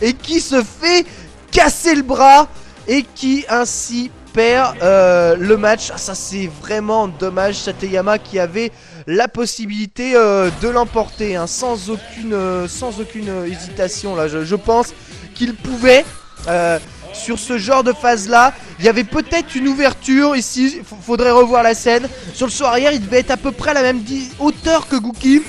et qui se fait casser le bras et qui ainsi perd le match. Ça c'est vraiment dommage. Sateyama qui avait la possibilité de l'emporter hein, sans aucune hésitation là. Je pense qu'il pouvait sur ce genre de phase là. Il y avait peut-être une ouverture ici. Faudrait revoir la scène. Sur le saut arrière il devait être à peu près à la même hauteur que Gouki.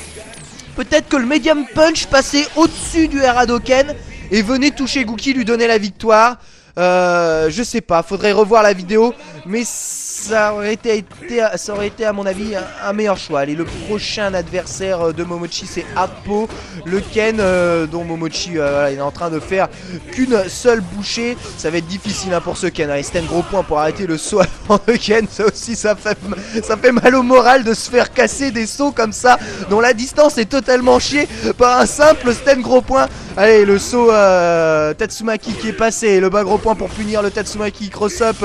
Peut-être que le medium punch passait au-dessus du air Hadoken et venait toucher Gouki, lui donner la victoire. Je sais pas, faudrait revoir la vidéo, mais ça aurait été à mon avis un meilleur choix. Allez, le prochain adversaire de Momochi c'est Hardpo, le Ken dont Momochi il est en train de faire qu'une seule bouchée. Ça va être difficile hein, pour ce Ken. Allez, c'était un gros point pour arrêter le saut avant le Ken. Ça aussi ça fait mal au moral de se faire casser des sauts comme ça dont la distance est totalement chiée par un simple stand gros point. Allez, le saut Tatsumaki qui est passé, le bas gros point pour punir le Tatsumaki cross-up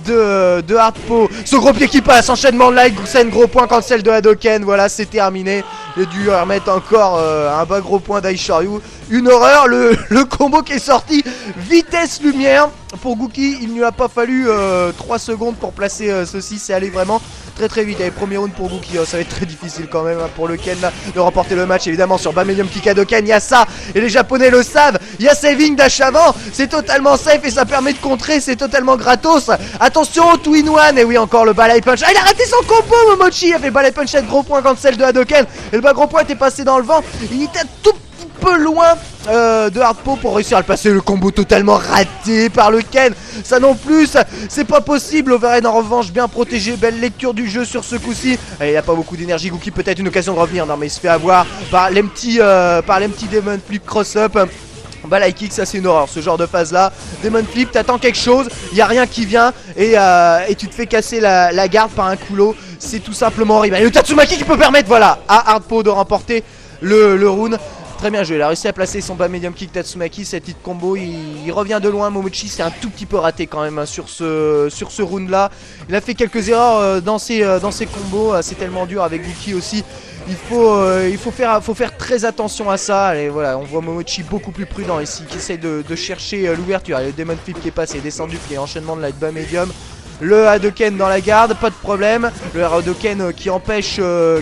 de Hardpo. Ce gros pied qui passe, enchaînement de light, scène gros point cancel de Hadoken, voilà c'est terminé. Il a dû remettre encore un bas gros point d'Aishoryu. Une horreur, le combo qui est sorti, vitesse lumière. Pour Gouki, il ne lui a pas fallu 3 secondes pour placer ceci, c'est allé vraiment très vite. Allez, premier round pour Gouki, ça va être très difficile quand même hein, pour le Ken là, de remporter le match évidemment sur bas medium kick Hadoken. Il y a ça, et les japonais le savent, il y a saving dash avant, c'est totalement safe et ça permet de contrer, c'est totalement gratos. Attention, two in one, et oui encore le balai punch, ah il a raté son combo Momochi, il a fait balai punch à gros point cancel de Hadoken, et le bas gros point était passé dans le vent, il était tout peu loin de Hardpo pour réussir à le passer. Le combo totalement raté par le Ken, ça non plus c'est pas possible. Overhead en revanche bien protégé, belle lecture du jeu sur ce coup-ci. Il a pas beaucoup d'énergie, Gouki peut-être une occasion de revenir, non mais il se fait avoir par l'empty Demon Flip cross-up. Balai kick, ça c'est une horreur ce genre de phase là. Demon Flip, t'attends quelque chose, il y a rien qui vient et tu te fais casser la garde par un coulo. C'est tout simplement horrible. Et le Tatsumaki qui peut permettre voilà à Hardpo de remporter le round. Très bien joué, il a réussi à placer son bas medium kick Tatsumaki, cette hit combo, il revient de loin. Momochi c'est un tout petit peu raté quand même hein, sur ce round là. Il a fait quelques erreurs dans ses combos, c'est tellement dur avec Gouki aussi. Il faut faire très attention à ça. Et voilà, on voit Momochi beaucoup plus prudent ici, qui essaye de chercher l'ouverture. Le Demon Flip qui est passé, descendu, puis enchaînement de light bas medium. Le Hadoken dans la garde, pas de problème. Le Hadoken qui empêche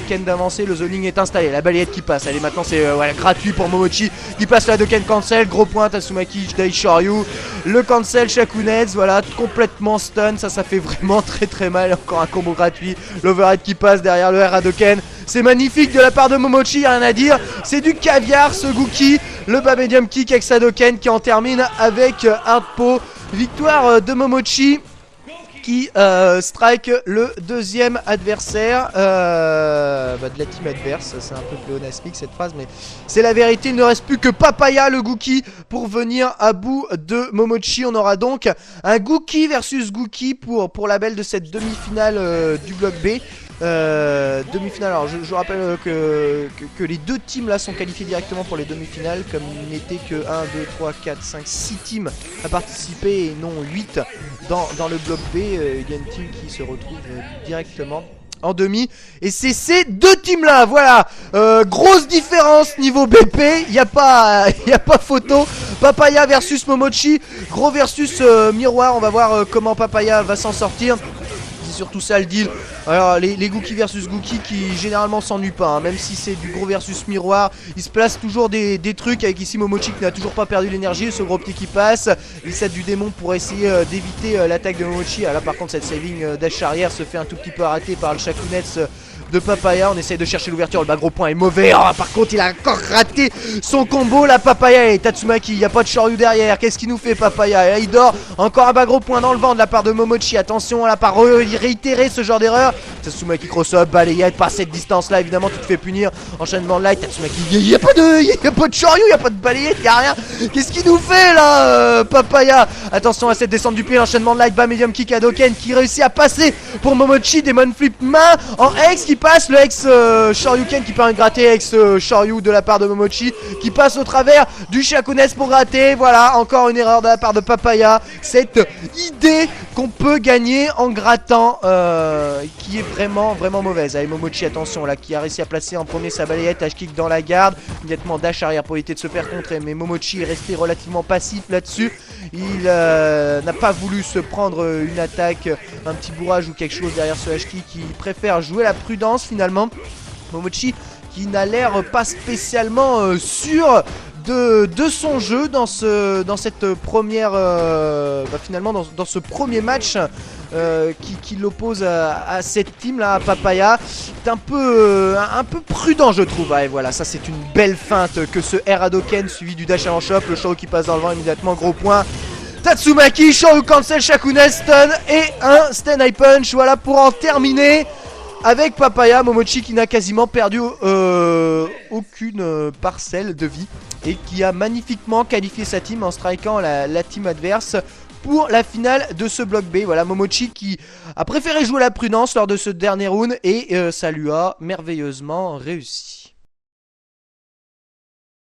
Ken d'avancer. Le zoning est installé, la balayette qui passe. Allez, maintenant c'est voilà, gratuit pour Momochi qui passe le Hadoken cancel. Gros point Tatsumaki d'Aishoryu. Le cancel Shakunets, voilà, complètement stun. Ça fait vraiment très mal. Encore un combo gratuit. L'overhead qui passe derrière le Hadoken. C'est magnifique de la part de Momochi, rien à dire. C'est du caviar ce Gouki. Le bas medium kick avec Hadoken qui en termine avec Hardpo. Victoire de Momochi qui strike le deuxième adversaire de la team adverse. C'est un peu pléonasmique cette phrase, mais c'est la vérité. Il ne reste plus que Papaya, le Gouki, pour venir à bout de Momochi. On aura donc un Gouki versus Gouki pour la belle de cette demi-finale du bloc B. Demi-finale, alors je rappelle que les deux teams là sont qualifiés directement pour les demi-finales, comme il n'était que 1, 2, 3, 4, 5, 6 teams à participer et non 8 dans le bloc B. Il y a une team qui se retrouve directement en demi et c'est ces deux teams là, voilà. Grosse différence niveau BP, il n'y a pas photo. Papaya versus Momochi, gros versus miroir. On va voir comment Papaya va s'en sortir. C'est surtout ça le deal. Alors les Gouki versus Gouki qui généralement s'ennuient pas hein. Même si c'est du gros versus miroir, il se place toujours des trucs. Avec ici Momochi qui n'a toujours pas perdu l'énergie. Ce gros petit qui passe, il set du démon pour essayer d'éviter l'attaque de Momochi. Là par contre cette saving dash arrière se fait un tout petit peu arrêter par le Shakunets de Papaya. On essaye de chercher l'ouverture, le bas gros point est mauvais. Par contre il a encore raté son combo. La Papaya et Tatsumaki, il n'y a pas de Shoryu derrière. Qu'est-ce qu'il nous fait Papaya? Et là il dort, encore un bas gros point dans le vent de la part de Momochi. Attention à la part réitérer ce genre d'erreur. Tatsumaki cross-up, balayette, pas cette distance là évidemment tu te fais punir. Enchaînement de light, Tatsumaki, il n'y a pas de Shoryu, il n'y a pas de balayette, il n'y a rien. Qu'est-ce qu'il nous fait là Papaya? Attention à cette descente du pied, enchaînement de light, bas medium kick Hadoken qui réussit à passer pour Momochi. Demon Flip main en X qui passe, le X Shoryuken qui permet de gratter, X Shoryu de la part de Momochi qui passe au travers du Shakunets pour gratter. Voilà, encore une erreur de la part de Papaya. Cette idée qu'on peut gagner en grattant, qui est vraiment mauvaise. Allez, Momochi, attention là, qui a réussi à placer en premier sa balayette, H-kick dans la garde, immédiatement dash arrière pour éviter de se faire contrer, mais Momochi est resté relativement passif là-dessus. Il n'a pas voulu se prendre une attaque, un petit bourrage ou quelque chose derrière ce H-kick, il préfère jouer la prudence finalement. Momochi qui n'a l'air pas spécialement sûr de son jeu dans cette première finalement dans ce premier match qui l'oppose à cette team là, à Papaya. C'est un peu prudent, je trouve. Et voilà, ça c'est une belle feinte que ce Air Hadoken suivi du dash avant shop, le Shao qui passe dans le vent immédiatement, gros point. Tatsumaki, Shao cancel, Shakune stun et un stand high punch. Voilà pour en terminer avec Papaya. Momochi qui n'a quasiment perdu aucune parcelle de vie et qui a magnifiquement qualifié sa team en strikant la team adverse pour la finale de ce bloc B. Voilà, Momochi qui a préféré jouer la prudence lors de ce dernier round et ça lui a merveilleusement réussi.